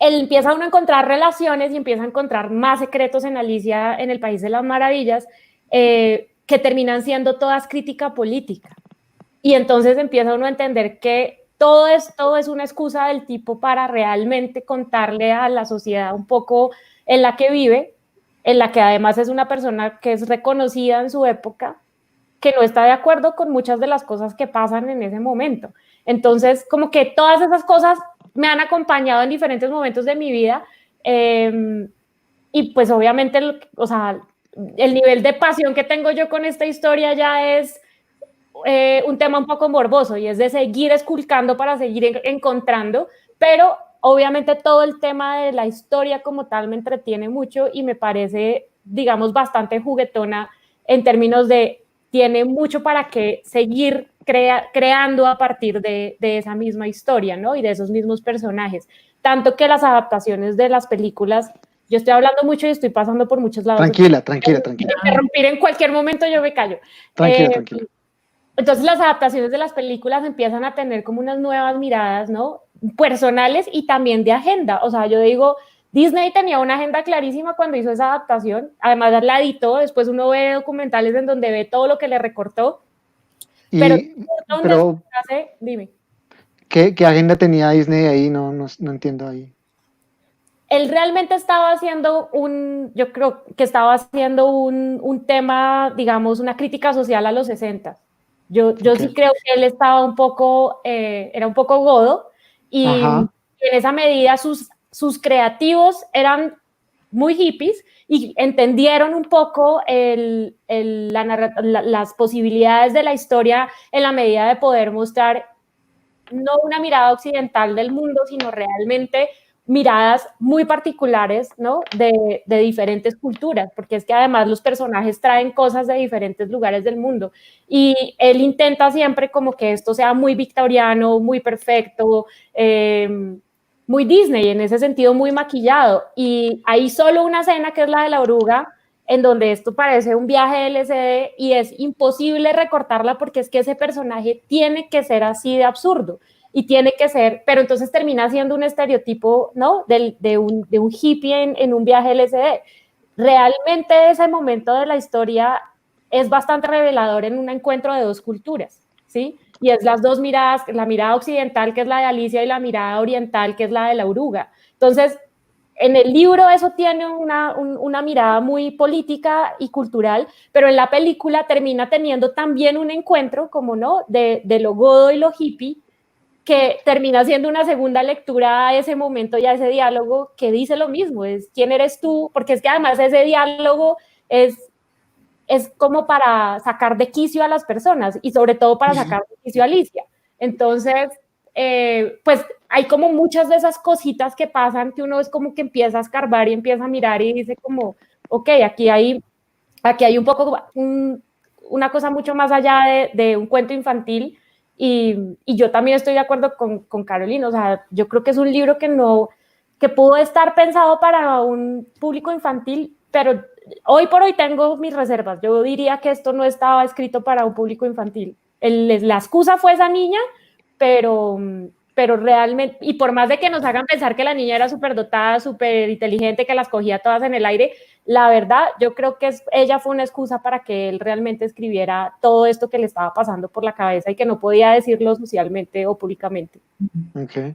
él empieza uno a encontrar relaciones y empieza a encontrar más secretos en Alicia en el País de las Maravillas, que terminan siendo todas crítica política. Y entonces empieza uno a entender que todo es una excusa del tipo para realmente contarle a la sociedad un poco en la que vive, en la que además es una persona que es reconocida en su época, que no está de acuerdo con muchas de las cosas que pasan en ese momento. Entonces, como que todas esas cosas me han acompañado en diferentes momentos de mi vida, y pues obviamente, o sea, el nivel de pasión que tengo yo con esta historia ya es un tema un poco morboso, y es de seguir esculcando para seguir encontrando, pero obviamente todo el tema de la historia como tal me entretiene mucho y me parece, digamos, bastante juguetona en términos de tiene mucho para que seguir creando a partir de esa misma historia, ¿no? Y de esos mismos personajes. Tanto que las adaptaciones de las películas, yo estoy hablando mucho y estoy pasando por muchos lados. Tranquila, tranquila, tranquila. Interrumpir en cualquier momento, yo me callo. Tranquila, tranquila. Entonces las adaptaciones de las películas empiezan a tener como unas nuevas miradas, ¿no? Personales y también de agenda. O sea, yo digo, Disney tenía una agenda clarísima cuando hizo esa adaptación. Además la editó, después uno ve documentales en donde ve todo lo que le recortó. Pero dime. ¿Qué agenda tenía Disney ahí? No entiendo ahí. Él realmente estaba haciendo yo creo que estaba haciendo un tema, digamos, una crítica social a los 60. Yo sí creo que él estaba un poco, era un poco godo, y en esa medida sus creativos eran muy hippies y entendieron un poco las posibilidades de la historia en la medida de poder mostrar no una mirada occidental del mundo, sino realmente miradas muy particulares, ¿no? De diferentes culturas, porque es que además los personajes traen cosas de diferentes lugares del mundo, y él intenta siempre como que esto sea muy victoriano, muy perfecto, muy Disney, en ese sentido muy maquillado, y hay solo una escena que es la de la oruga, en donde esto parece un viaje LSD y es imposible recortarla porque es que ese personaje tiene que ser así de absurdo y tiene que ser, pero entonces termina siendo un estereotipo, ¿no? De un hippie en un viaje LSD. Realmente ese momento de la historia es bastante revelador en un encuentro de dos culturas, ¿sí? Y es las dos miradas, la mirada occidental, que es la de Alicia, y la mirada oriental, que es la de la oruga. Entonces, en el libro eso tiene una mirada muy política y cultural, pero en la película termina teniendo también un encuentro, como no, de lo godo y lo hippie, que termina siendo una segunda lectura a ese momento y a ese diálogo que dice lo mismo, es quién eres tú, porque es que además ese diálogo es como para sacar de quicio a las personas y sobre todo para sacar de quicio a Alicia. Entonces, pues hay como muchas de esas cositas que pasan que uno es como que empieza a escarbar y empieza a mirar y dice como, ok, aquí hay un poco una cosa mucho más allá de un cuento infantil, y yo también estoy de acuerdo con Carolina. O sea, yo creo que es un libro que pudo estar pensado para un público infantil, pero hoy por hoy tengo mis reservas. Yo diría que esto no estaba escrito para un público infantil. La excusa fue esa niña, pero realmente, y por más de que nos hagan pensar que la niña era súper dotada, súper inteligente, que las cogía todas en el aire, la verdad, yo creo que ella fue una excusa para que él realmente escribiera todo esto que le estaba pasando por la cabeza y que no podía decirlo socialmente o públicamente. Okay.